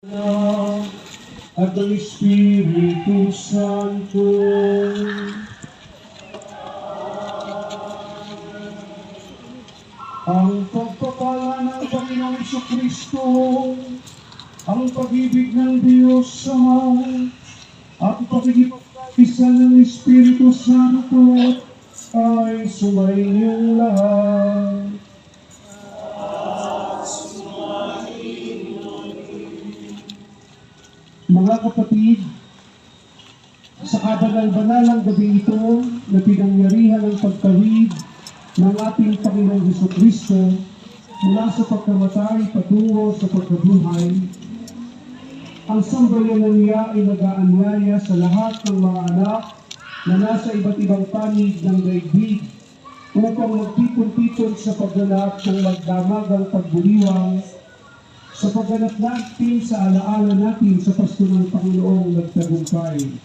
at ang Espiritu Santo. Ang pagpapala ng Panginoong Jesucristo, ang pag-ibig ng Diyos Ama, at pakikipag-isa ng Espiritu Santo ay sumainyong lahat. Mga kapatid, sa kabanal-banalang gabi ito na pinangyarihan ng pagkawid ng ating Panginoong Jesucristo mula sa pagkamatay patungo sa pagkabuhay, ang sambayanan niya ay nag-aanyaya sa lahat ng mga anak na nasa iba't ibang panig ng daigdig upang magtipon-tipon sa pagganap ng magdamagang pagbuliwang sa pagganap natin sa alaala natin sa Pasko ng Panginoong nagtagumpay.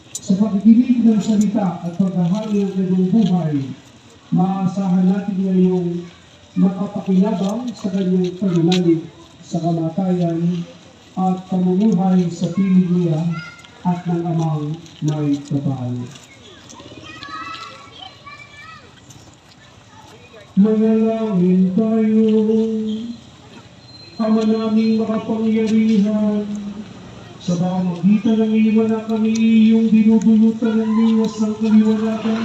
Sa pakikinig ng salita at paghahari ng kanyang buhay, maaasahan natin ngayong makapakinabang sa kanyang pagmamalig sa kamatayan at pamumuhay sa piling niya at ng Amang may kapal. Manalangin tayo. Ama naming makapangyarihan, sa pamamagitan ng iyong anak kami iyong dinudulutan ng liwas ng kaliwanagan.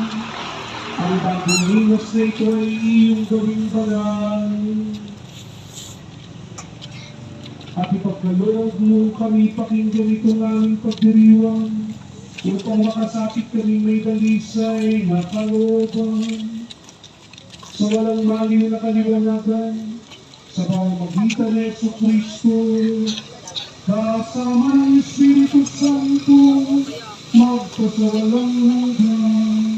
Ang bagong liwas na ito ay iyong gawing banal. At ipagkaloob mo kami pakinggan itong aming pagdiriwang upang makasapit kami may dalisay na kalooban. Sa walang maliw na kaliwanagan, sa pamamagitan ng Jesucristo, kasama ng Espiritu Santo, magpasawalang hanggan.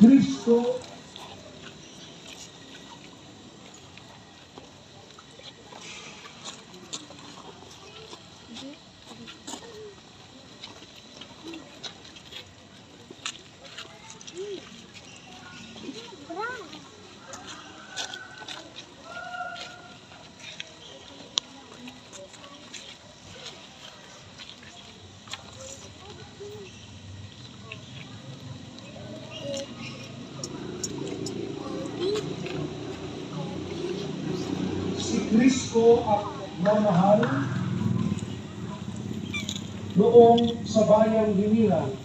Kristo Kristo at mamahal noong sa bayang Hinirang.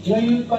Ngayon pa